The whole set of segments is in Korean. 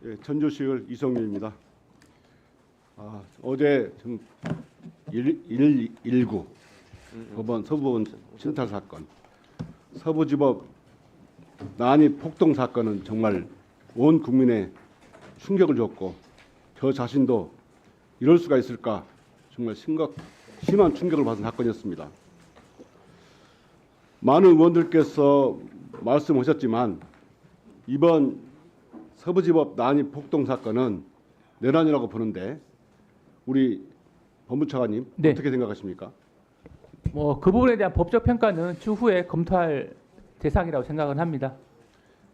예, 전주시의 이성윤입니다. 어제 119 법원 서부법원 신탈 사건, 서부지법 난입 폭동 사건은 정말 온 국민에 충격을 줬고 저 자신도 이럴 수가 있을까 정말 심한 충격을 받은 사건이었습니다. 많은 의원들께서 말씀하셨지만 이번 서부지법 난입 폭동 사건은 내란이라고 보는데 우리 법무차관님 네. 어떻게 생각하십니까? 그 부분에 대한 법적 평가는 추후에 검토할 대상이라고 생각은 합니다.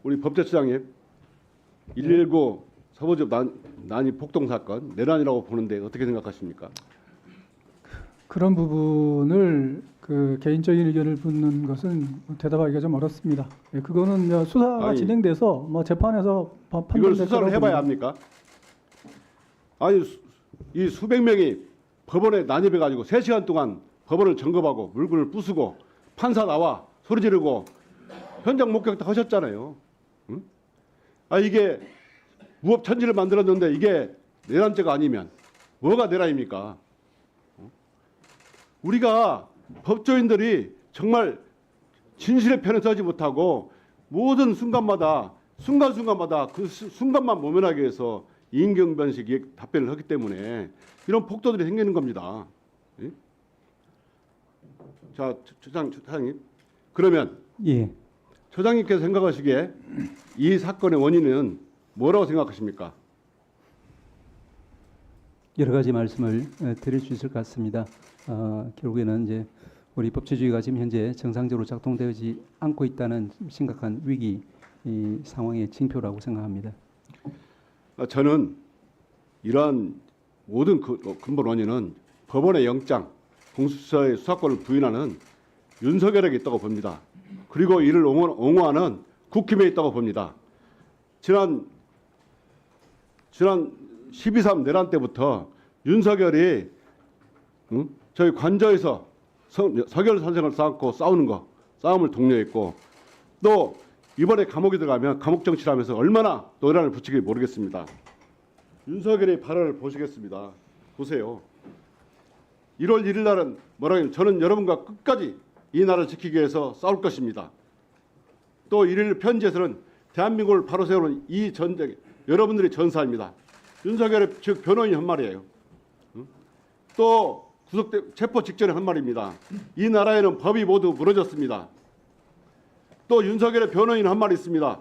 우리 법제처장님 119 서부지법 난입 폭동 사건 내란이라고 보는데 어떻게 생각하십니까? 그런 부분을 개인적인 의견을 묻는 것은 대답하기가 좀 어렵습니다. 예, 그거는 수사가 아니, 진행돼서 재판에서 이걸 판단될 수사를 거라고 해봐야 봅니다. 합니까? 아니 이 수백 명이 법원에 난입해가지고 3시간 동안 법원을 점검하고 물건을 부수고 판사 나와 소리 지르고 현장 목격 다 하셨잖아요. 응? 이게 무법천지를 만들었는데 이게 내란죄가 아니면 뭐가 내란입니까? 우리가 법조인들이 정말 진실의 편에 서지 못하고 모든 순간마다 순간순간마다 그 순간만 모면하기 위해서 인경변식 답변을 하기 때문에 이런 폭도들이 생기는 겁니다. 예? 자, 처장님. 그러면 예. 처장님께서 생각하시기에 이 사건의 원인은 뭐라고 생각하십니까? 여러 가지 말씀을 드릴 수 있을 것 같습니다. 결국에는 이제 우리 법치주의가 지금 현재 정상적으로 작동되지 않고 있다는 심각한 위기 상황의 징표라고 생각합니다. 저는 이러한 모든 근본 원인은 법원의 영장, 공수처의 수사권을 부인하는 윤석열에게 있다고 봅니다. 그리고 이를 옹호하는 국힘에 있다고 봅니다. 지난 12.3 내란 때부터 윤석열이 저희 관저에서 서결 선생을 쌓고 싸움을 독려했고 또 이번에 감옥에 들어가면 감옥 정치를 하면서 얼마나 노란을 붙이게 모르겠습니다. 윤석열의 발언을 보시겠습니다. 보세요. 1월 1일 날은 뭐라고 해요? 저는 여러분과 끝까지 이 나라를 지키기 위해서 싸울 것입니다. 또 1일 편지에서는 대한민국을 바로 세우는 이 전쟁 여러분들이 전사입니다. 윤석열의 즉 변호인이 한 말이에요. 또 체포 직전에 한 말입니다. 이 나라에는 법이 모두 무너졌습니다. 또 윤석열의 변호인 한 말이 있습니다.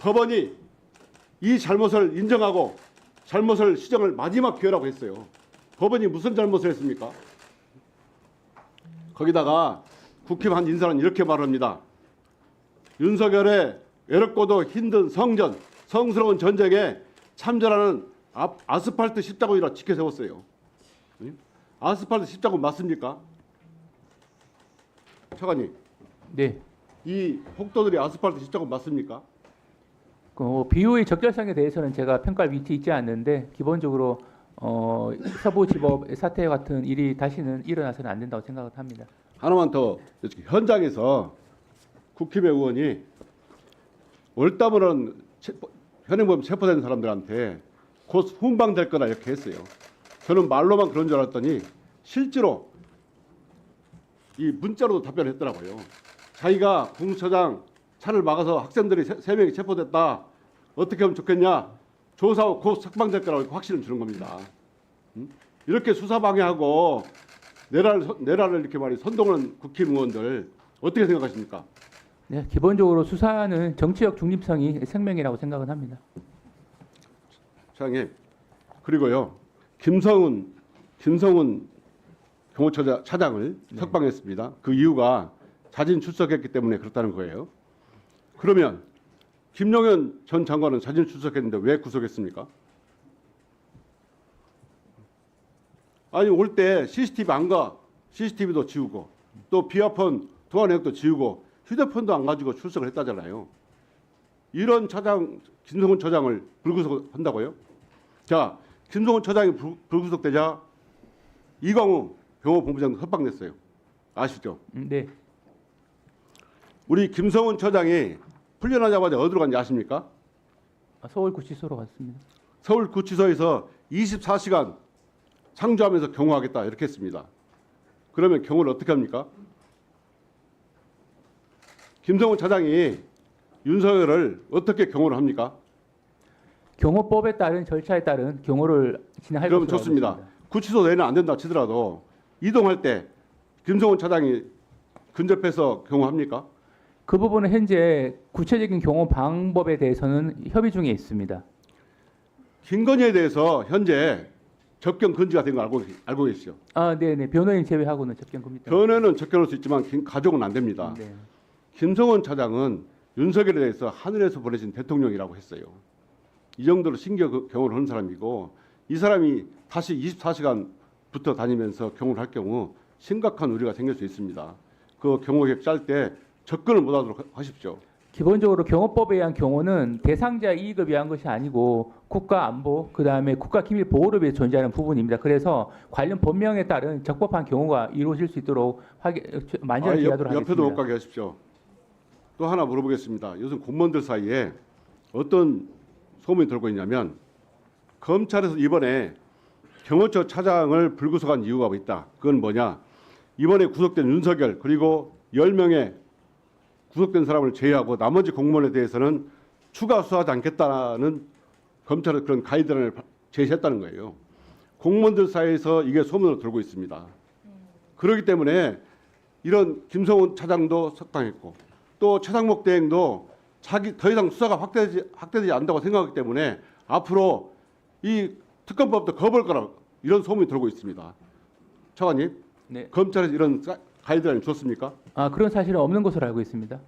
법원이 이 잘못을 인정하고 잘못을 시정을 마지막 기회라고 했어요. 법원이 무슨 잘못을 했습니까? 거기다가 국힘 한 인사는 이렇게 말합니다. 윤석열의 외롭고도 힘든 성스러운 전쟁에 참전하는 아스팔트 십자군이라 지켜세웠어요. 아스팔트 십자군 맞습니까? 차관님. 네. 이 폭도들이 아스팔트 십자군 맞습니까? 비유의 적절성에 대해서는 제가 평가할 위치 있지 않는데 기본적으로 서부지법 사태 같은 일이 다시는 일어나서는 안 된다고 생각을 합니다. 하나만 더 현장에서 국힘의 의원이 월담으로는 현행범 체포된 사람들한테 곧 훈방될 거다 이렇게 했어요. 저는 말로만 그런 줄 알았더니 실제로 이 문자로도 답변을 했더라고요. 자기가 공수처장 차를 막아서 학생들이 3명이 체포됐다. 어떻게 하면 좋겠냐. 조사 후 곧 석방될 거라고 확신을 주는 겁니다. 이렇게 수사 방해하고 내란을 이렇게 선동하는 국힘 의원들 어떻게 생각하십니까? 네, 기본적으로 수사는 정치적 중립성이 생명이라고 생각은 합니다. 차장님, 그리고요 김성훈 경호처장을 석방했습니다. 그 이유가 자진 출석했기 때문에 그렇다는 거예요. 그러면 김용현 전 장관은 자진 출석했는데 왜 구속했습니까? 아니 올 때 CCTV 안 가, CCTV도 지우고 또 비아폰 통화 내역도 지우고 휴대폰도 안 가지고 출석을 했다잖아요. 이런 김성훈 처장을 불구속한다고요? 자, 김성훈 처장이 불구속되자 이광우 경호본부장도 석방됐어요. 아시죠? 네. 우리 김성훈 처장이 풀려나자마자 어디로 간지 아십니까? 서울구치소로 갔습니다. 서울구치소에서 24시간 상주하면서 경호하겠다 이렇게 했습니다. 그러면 경호를 어떻게 합니까? 김성훈 차장이 윤석열을 어떻게 경호를 합니까? 경호법에 따른 절차에 따른 경호를 진행할 그러면 것으로 좋습니다. 알고 있습니다. 구치소 내는 안 된다 치더라도 이동할 때 김성훈 차장이 근접해서 경호합니까? 그 부분은 현재 구체적인 경호 방법에 대해서는 협의 중에 있습니다. 김건희에 대해서 현재 접견 금지가 된 거 알고 계시죠? 네네. 변호인 제외하고는 접견 금지. 변호는 접견할 수 있지만 가족은 안 됩니다. 네. 김성훈 차장은 윤석열에 대해서 하늘에서 보내신 대통령이라고 했어요. 이 정도로 신경 경호를 하는 사람이고 이 사람이 다시 24시간 붙어 다니면서 경호를 할 경우 심각한 우려가 생길 수 있습니다. 그 경호 계획 짤 때 접근을 못하도록 하십시오. 기본적으로 경호법에 의한 경호는 대상자 이익을 위한 것이 아니고 국가 안보, 그다음에 국가 기밀 보호를 위해 존재하는 부분입니다. 그래서 관련 법령에 따른 적법한 경호가 이루어질 수 있도록 만전을 기하도록 하겠습니다. 옆에도 못 가게 하십시오. 또 하나 물어보겠습니다. 요즘 공무원들 사이에 어떤 소문이 돌고 있냐면 검찰에서 이번에 경호처 차장을 불구속한 이유가 있다. 그건 뭐냐? 이번에 구속된 윤석열 그리고 10명의 구속된 사람을 제외하고 나머지 공무원에 대해서는 추가 수사하지 않겠다는 검찰의 그런 가이드라인을 제시했다는 거예요. 공무원들 사이에서 이게 소문으로 돌고 있습니다. 그렇기 때문에 이런 김성훈 차장도 석방했고 또 최상목 대행도 자기 더 이상 수사가 확대되지 않는다고 생각하기 때문에 앞으로 이 특검법도 거부할 거라 이런 소문이 돌고 있습니다. 차관님, 네. 검찰에서 이런 가이드라인 줬습니까? 그런 사실은 없는 것으로 알고 있습니다.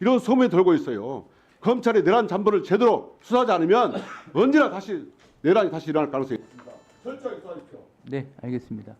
이런 소문이 돌고 있어요. 검찰이 내란 잠보를 제대로 수사하지 않으면 언제나 다시 내란이 다시 일어날 가능성이 있습니다. 철저하게 수사하십시오. 네, 알겠습니다.